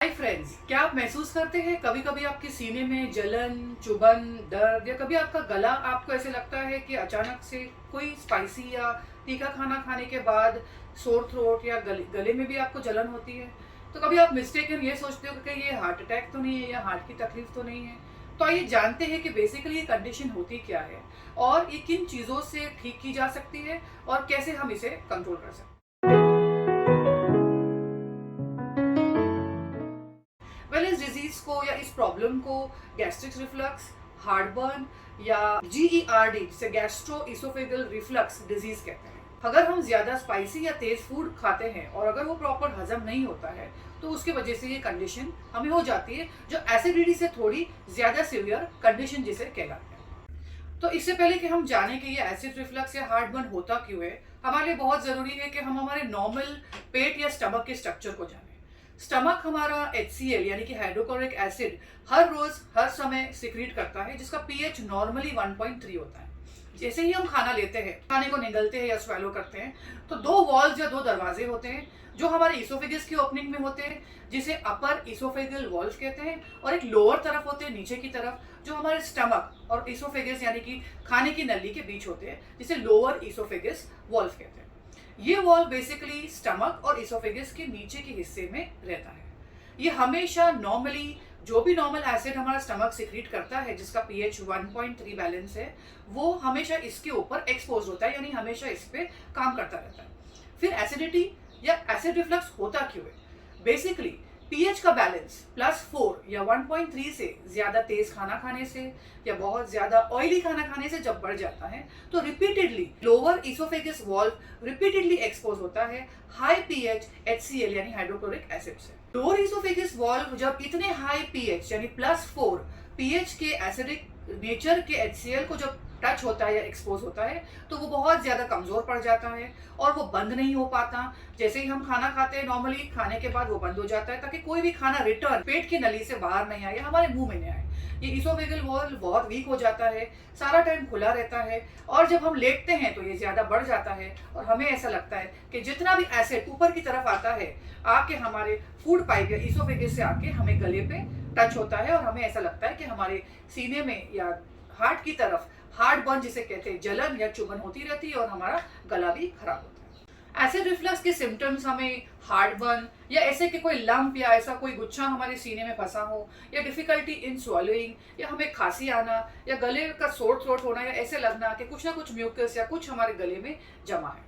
Hi friends, क्या आप महसूस करते हैं कभी कभी आपके सीने में जलन, चुभन, दर्द या कभी आपका गला आपको ऐसे लगता है कि अचानक से कोई स्पाइसी या तीखा खाना खाने के बाद सोर थ्रोट या गले में भी आपको जलन होती है। तो कभी आप मिस्टेकन ये सोचते हो कि ये हार्ट अटैक तो नहीं है या हार्ट की तकलीफ तो नहीं है। तो आइए जानते हैं कि बेसिकली ये कंडीशन होती क्या है और ये किन चीज़ों से ठीक की जा सकती है और कैसे हम इसे कंट्रोल कर सकते हैं। इस डिजीज को या इस प्रॉब्लम को गैस्ट्रिक रिफ्लक्स, हार्टबर्न या GERD जिसे गैस्ट्रो इसोफेगल रिफ्लक्स डिजीज कहते हैं। अगर हम ज्यादा स्पाइसी या तेज फूड खाते हैं और अगर वो प्रॉपर हजम नहीं होता है तो उसकी वजह से ये कंडीशन हमें हो जाती है, जो एसिडिटी से थोड़ी ज्यादा सीवियर कंडीशन जिसे कहलाते हैं। तो इससे पहले कि हम जाने कि ये एसिड रिफ्लक्स या हार्टबर्न होता क्यों है, हमारे लिए बहुत जरूरी है कि हम हमारे नॉर्मल पेट या स्टमक के स्ट्रक्चर को जानें। स्टमक हमारा HCl यानी कि हाइड्रोक्लोरिक एसिड हर रोज हर समय सिक्रीट करता है, जिसका pH नॉर्मली 1.3 होता है। जैसे ही हम खाना लेते हैं, खाने को निगलते हैं या स्वेलो करते हैं, तो दो वॉल्व या दो दरवाजे होते हैं जो हमारे इसोफेगस की ओपनिंग में होते हैं, जिसे अपर इसोफेगल वॉल्व कहते हैं, और एक लोअर तरफ होते हैं नीचे की तरफ, जो हमारे स्टमक और इसोफेगस यानी कि खाने की नली के बीच होते हैं, जिसे लोअर इसोफेगस वॉल्व कहते हैं। ये वॉल बेसिकली स्टमक और इसोफेगस के नीचे के हिस्से में रहता है। ये हमेशा नॉर्मली जो भी नॉर्मल एसिड हमारा स्टमक सिक्रीट करता है, जिसका pH 1.3 बैलेंस है, वो हमेशा इसके ऊपर एक्सपोज होता है, यानी हमेशा इस पे काम करता रहता है। फिर एसिडिटी या एसिड रिफ्लक्स होता क्यों है? बेसिकली pH का बैलेंस +4 या 1.3 से ज्यादा तेज खाना खाने से या बहुत ज्यादा ऑयली खाना खाने से जब बढ़ जाता है, तो repeatedly lower oesophagus valve repeatedly expose होता है हाई pH HCl यानी हाइड्रोक्लोरिक एसिड से। लोअर इसोफेगस वॉल्व जब इतने हाई pH यानी +4 pH के एसिडिक नेचर के HCl को जब टच होता है या एक्सपोज होता है, तो वो बहुत ज्यादा कमजोर पड़ जाता है और वो बंद नहीं हो पाता। जैसे ही हम खाना खाते हैं, नॉर्मली खाने के बाद वो बंद हो जाता है, ताकि कोई भी खाना रिटर्न पेट की नली से बाहर नहीं आए या हमारे मुंह में नहीं आए। ये इसोफेगल वॉल बहुत वीक हो जाता है, सारा टाइम खुला रहता है, और जब हम लेटते हैं तो ये ज्यादा बढ़ जाता है और हमें ऐसा लगता है कि जितना भी एसिड ऊपर की तरफ आता है आके हमारे फूड पाइप या इसोफेगस से आके हमें गले पे टच होता है, और हमें ऐसा लगता है कि हमारे सीने में या हार्ट की तरफ हार्ट बर्न जिसे कहते हैं, जलन या चुभन होती रहती है और हमारा गला भी खराब होता है। एसिड रिफ्लक्स के सिम्टम्स हमें हार्ट बर्न या ऐसे कि कोई लंप या ऐसा कोई गुच्छा हमारे सीने में फंसा हो, या डिफिकल्टी इन स्वॉलोइंग, या हमें खांसी आना, या गले का सोर थ्रोट होना, या ऐसे लगना कि कुछ ना कुछ म्यूकस या कुछ हमारे गले में जमा है।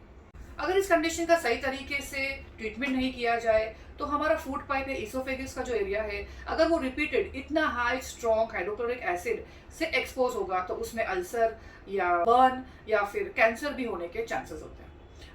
अगर इस कंडीशन का सही तरीके से ट्रीटमेंट नहीं किया जाए तो हमारा फूड पाइप या इसोफेगस का जो एरिया है, अगर वो रिपीटेड इतना हाई स्ट्रॉन्ग हाइड्रोक्लोरिक एसिड से एक्सपोज होगा तो उसमें अल्सर या बर्न या फिर कैंसर भी होने के चांसेस होते हैं।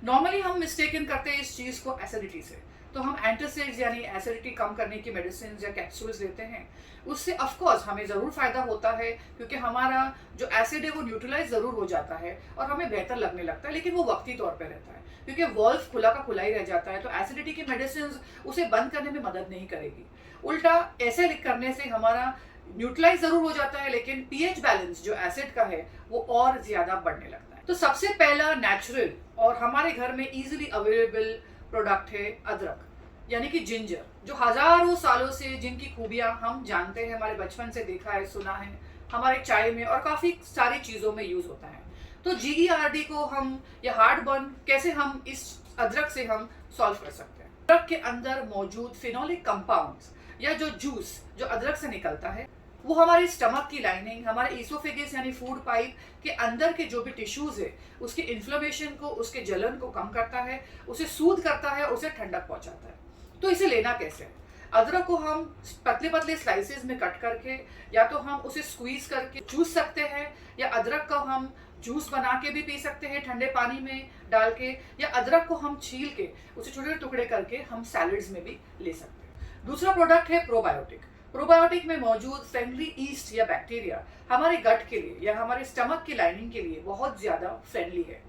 नॉर्मली हम मिस्टेकन करते हैं इस चीज को एसिडिटी से, तो हम एंटासिड्स यानी एसिडिटी कम करने की मेडिसिन या कैप्सूल्स लेते हैं। उससे ऑफ कोर्स हमें ज़रूर फायदा होता है, क्योंकि हमारा जो एसिड है वो न्यूट्रलाइज ज़रूर हो जाता है और हमें बेहतर लगने लगता है, लेकिन वो वक्ती तौर पे रहता है, क्योंकि वॉल्व खुला का खुला ही रह जाता है। तो एसिडिटी की मेडिसिन उसे बंद करने में मदद नहीं करेगी। उल्टा ऐसे करने से हमारा न्यूट्रलाइज ज़रूर हो जाता है, लेकिन pH बैलेंस जो एसिड का है वो और ज़्यादा बढ़ने लगता है। तो सबसे पहला नेचुरल और हमारे घर में इजीली अवेलेबल प्रोडक्ट है अदरक, यानी कि जिंजर, जो हजारों सालों से जिनकी खूबियां हम जानते हैं, हमारे बचपन से देखा है, सुना है, हमारे चाय में और काफी सारी चीजों में यूज होता है। तो GERD को हम या हार्ट बर्न कैसे हम इस अदरक से हम सॉल्व कर सकते हैं? अदरक के अंदर मौजूद फिनोलिक कंपाउंड्स या जो जूस जो अदरक से निकलता है, वो हमारे स्टमक की लाइनिंग, हमारे इसोफेगस यानी फूड पाइप के अंदर के जो भी टिश्यूज है उसके इन्फ्लेमेशन को, उसके जलन को कम करता है, उसे सूद करता है, उसे ठंडक पहुंचाता है। तो इसे लेना कैसे? अदरक को हम पतले पतले स्लाइसेस में कट करके या तो हम उसे स्क्वीज करके चूस सकते हैं, या अदरक का हम जूस बना के भी पी सकते हैं ठंडे पानी में डाल के, या अदरक को हम छील के उसे छोटे छोटे टुकड़े करके हम सैलड्स में भी ले सकते हैं। दूसरा प्रोडक्ट है प्रोबायोटिक। प्रोबायोटिक में मौजूद फ्रेंडली ईस्ट या बैक्टीरिया हमारे गट के लिए या हमारे स्टमक की लाइनिंग के लिए बहुत ज्यादा फ्रेंडली है।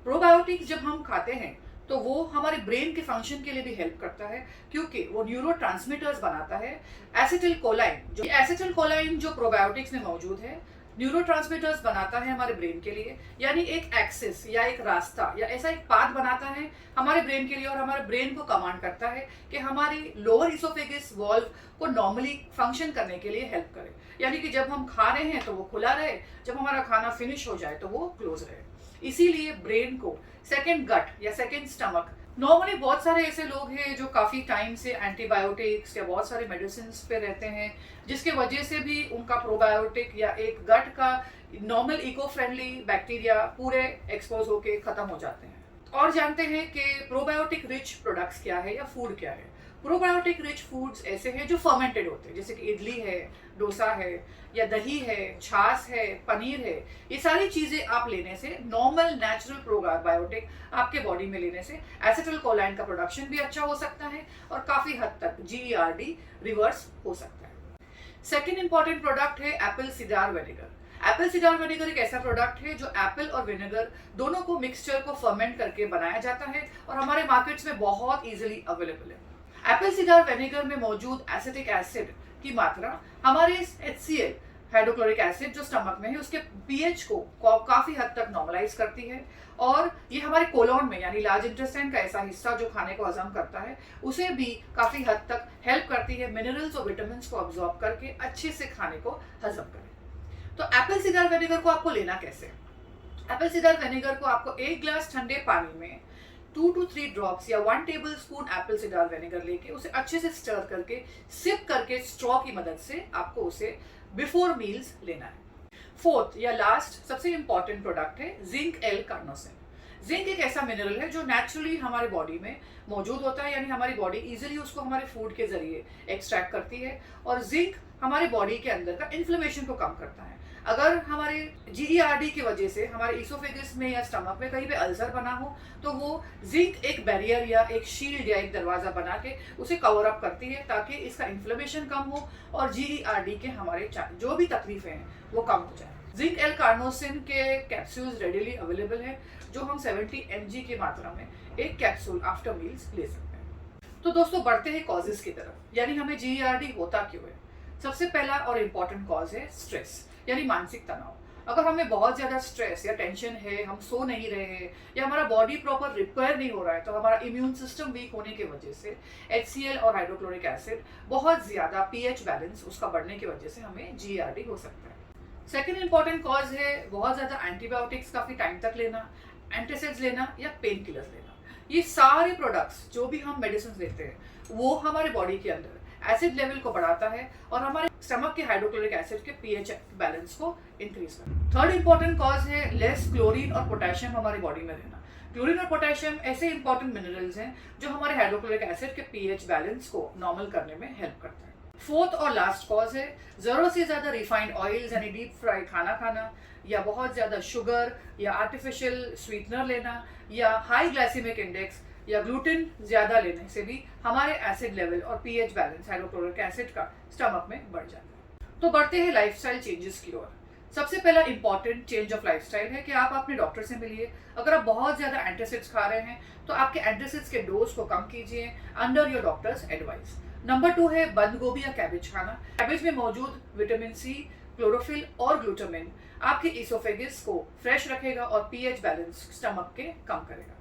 प्रोबायोटिक्स जब हम खाते हैं तो वो हमारे ब्रेन के फंक्शन के लिए भी हेल्प करता है, क्योंकि वो न्यूरोट्रांसमीटर्स बनाता है। एसिटिल कोलाइन जो प्रोबायोटिक्स में मौजूद है, न्यूरोट्रांसमीटर्स बनाता है हमारे ब्रेन के लिए, यानी एक एक्सिस या एक रास्ता या ऐसा एक पाथ बनाता है हमारे ब्रेन के लिए, और हमारे ब्रेन को कमांड करता है कि हमारी लोअर इसोफेगस वॉल्व को नॉर्मली फंक्शन करने के लिए हेल्प करे। यानी कि जब हम खा रहे हैं तो वो खुला रहे, जब हमारा खाना फिनिश हो जाए तो वो क्लोज रहे। इसीलिए ब्रेन को सेकेंड गट या सेकेंड स्टमक, नॉर्मली बहुत सारे ऐसे लोग हैं जो काफ़ी टाइम से एंटीबायोटिक्स या बहुत सारे मेडिसिन पे रहते हैं, जिसके वजह से भी उनका प्रोबायोटिक या एक गट का नॉर्मल इको फ्रेंडली बैक्टीरिया पूरे एक्सपोज होके ख़त्म हो जाते हैं। और जानते हैं कि प्रोबायोटिक रिच प्रोडक्ट्स क्या है या फूड क्या है। प्रोबायोटिक रिच फूड्स ऐसे हैं जो फर्मेंटेड होते हैं, जैसे कि इडली है, डोसा है, या दही है, छाछ है, पनीर है। ये सारी चीज़ें आप लेने से, नॉर्मल नेचुरल प्रोबायोटिक आपके बॉडी में लेने से एसिटिलकोलाइन का प्रोडक्शन भी अच्छा हो सकता है और काफ़ी हद तक GERD रिवर्स हो सकता है। सेकेंड इंपॉर्टेंट प्रोडक्ट है Apple cedar vinegar. Apple cedar vinegar एक ऐसा प्रोडक्ट है जो एप्पल और विनेगर दोनों को मिक्सचर को फर्मेंट करके बनाया जाता है और हमारे मार्केट्स में बहुत इजीली अवेलेबल है। एप्पल सीडर विनेगर में मौजूद एसिटिक एसिड की मात्रा हमारे HCl हाइड्रोक्लोरिक एसिड जो स्टमक में है उसके pH को काफी हद तक नॉर्मलाइज करती है, और ये हमारे कोलोन में यानी लार्ज इंटेस्टाइन का ऐसा हिस्सा जो खाने को हजम करता है उसे भी काफी हद तक हेल्प करती है मिनरल्स और विटामिन को अब्सॉर्ब करके अच्छे से खाने को हजम करें। तो एप्पल सीडर विनेगर को आपको लेना कैसे? एप्पल सीडर विनेगर को आपको 1 ग्लास ठंडे पानी में 2 to 3 ड्रॉप्स या 1 table spoon Apple cedar vinegar लेके उसे अच्छे से स्टर करके सिप करके स्ट्रॉ की मदद से आपको उसे बिफोर मील्स लेना है। फोर्थ या लास्ट सबसे इंपॉर्टेंट प्रोडक्ट है जिंक एल कार्नोसिन। जिंक एक ऐसा मिनरल है जो नेचुरली हमारे बॉडी में मौजूद होता है, यानी हमारी बॉडी इजीली उसको हमारे फूड के जरिए एक्सट्रैक्ट करती है, और जिंक हमारे बॉडी के अंदर का इन्फ्लेमेशन को कम करता है। अगर हमारे GERD की वजह से हमारे इसोफेगस में या स्टमक में कहीं पे अल्सर बना हो तो वो जिंक एक बैरियर या एक शील्ड या एक दरवाजा बना के उसे कवर अप करती है ताकि इसका इन्फ्लेमेशन कम हो और GERD के हमारे जो भी तकलीफें हैं वो कम हो जाए। जिंक एल कार्नोसिन के कैप्सूल्स रेडिली अवेलेबल है जो हम 70 mg की मात्रा में एक कैप्सूल आफ्टर मील्स ले सकते हैं। तो दोस्तों बढ़ते हैं कॉजेज की तरफ, यानी हमें GERD होता क्यों है। सबसे पहला और इम्पॉर्टेंट कॉज है स्ट्रेस यानी मानसिक तनाव। अगर हमें बहुत ज्यादा स्ट्रेस या टेंशन है, हम सो नहीं रहे हैं या हमारा बॉडी प्रॉपर रिपेयर नहीं हो रहा है, तो हमारा इम्यून सिस्टम वीक होने की वजह से HCl और हाइड्रोक्लोरिक एसिड बहुत ज्यादा pH बैलेंस उसका बढ़ने की वजह से हमें GERD हो सकता है। सेकेंड इंपॉर्टेंट कॉज है बहुत ज्यादा एंटीबायोटिक्स काफी टाइम तक लेना, एंटासिड्स लेना या पेन किलर्स लेना। ये सारे प्रोडक्ट्स जो भी हम मेडिसिन लेते हैं वो हमारे बॉडी के अंदर एसिड लेवल को बढ़ाता है और हमारे स्टमक के हाइड्रोक्लोरिक एसिड के pH बैलेंस को इंक्रीज करता है। थर्ड इंपॉर्टेंट कॉज है लेस क्लोरीन और पोटेशियम हमारी बॉडी में रहना। क्लोरीन और पोटेशियम ऐसे इंपॉर्टेंट मिनरल्स हैं जो हमारे हाइड्रोक्लोरिक एसिड के pH बैलेंस को नॉर्मल करने में हेल्प करता है। फोर्थ और लास्ट कॉज है जरूरत से ज्यादा रिफाइंड ऑयल्स यानी डीप फ्राई खाना खाना, या बहुत ज्यादा शुगर या आर्टिफिशियल स्वीटनर लेना, या हाई ग्लाइसेमिक इंडेक्स या ग्लूटेन ज्यादा लेने से भी हमारे एसिड लेवल और pH बैलेंस हाइड्रोक्लोरिक एसिड का स्टमक में बढ़ जाता है। तो बढ़ते हैं लाइफस्टाइल चेंजेस की ओर। सबसे पहला इंपॉर्टेंट चेंज ऑफ लाइफस्टाइल है कि आप अपने डॉक्टर से मिलिए। अगर आप बहुत ज्यादा एंटासिड्स खा रहे हैं तो आपके एंटासिड्स के डोज को कम कीजिए under your doctors advice. Number 2 है बंद गोभी या कैबेज खाना। कैबेज में मौजूद विटामिन C, क्लोरोफिल और ग्लूटामिन आपके इसोफेगस को फ्रेश रखेगा और pH बैलेंस स्टमक के कम करेगा।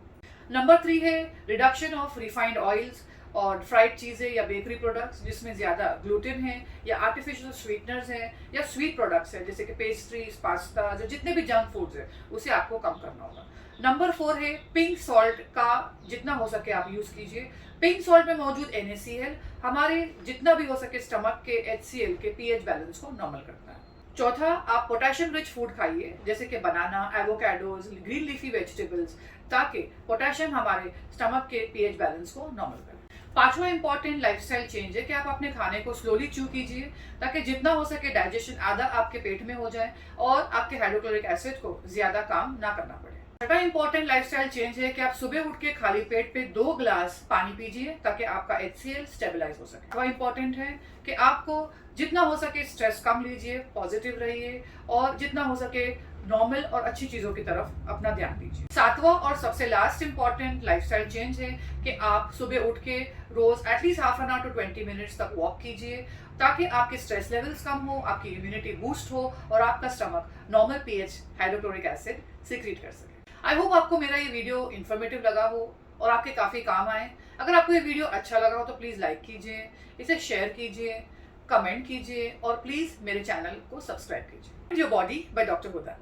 नंबर 3 है रिडक्शन ऑफ रिफाइंड ऑयल्स और फ्राइड चीज़ें या बेकरी प्रोडक्ट्स जिसमें ज़्यादा ग्लूटेन है या आर्टिफिशियल स्वीटनर्स हैं या स्वीट प्रोडक्ट्स हैं जैसे कि पेस्ट्रीज, पास्ता, जो जितने भी जंक फूड्स हैं उसे आपको कम करना होगा। नंबर 4 है पिंक सॉल्ट का जितना हो सके आप यूज़ कीजिए। पिंक सॉल्ट में मौजूद NaCl हमारे जितना भी हो सके स्टमक के HCl के pH बैलेंस को नॉर्मल करता है। चौथा, आप पोटेशियम रिच फूड खाइए जैसे कि बनाना, एवोकाडोज, ग्रीन लीफी वेजिटेबल्स, ताकि पोटेशियम हमारे स्टमक के pH बैलेंस को नॉर्मल करे। पांचवा इंपॉर्टेंट लाइफस्टाइल चेंज है कि आप अपने खाने को स्लोली च्यू कीजिए ताकि जितना हो सके डाइजेशन आधा आपके पेट में हो जाए और आपके हाइड्रोक्लोरिक एसिड को ज्यादा काम ना करना पड़े। छठा इंपॉर्टेंट लाइफस्टाइल चेंज है कि आप सुबह उठ के खाली पेट पे 2 ग्लास पानी पीजिए ताकि आपका HCl स्टेबलाइज हो सके। वह इंपॉर्टेंट है कि आपको जितना हो सके स्ट्रेस कम लीजिए, पॉजिटिव रहिए और जितना हो सके नॉर्मल और अच्छी चीजों की तरफ अपना ध्यान दीजिए। सातवां और सबसे लास्ट इंपॉर्टेंट लाइफस्टाइल चेंज है कि आप सुबह उठ के रोज at least half an hour to 20 minutes तक वॉक कीजिए, ताकि आपके स्ट्रेस लेवल्स कम हो, आपकी इम्यूनिटी बूस्ट हो और आपका stomach normal pH hydrochloric acid secret कर सके। आई होप आपको मेरा ये वीडियो इन्फॉर्मेटिव लगा हो और आपके काफी काम आए। अगर आपको ये वीडियो अच्छा लगा हो तो प्लीज लाइक कीजिए, इसे शेयर कीजिए, कमेंट कीजिए और प्लीज मेरे चैनल को सब्सक्राइब कीजिए। Your body by doctor Huda.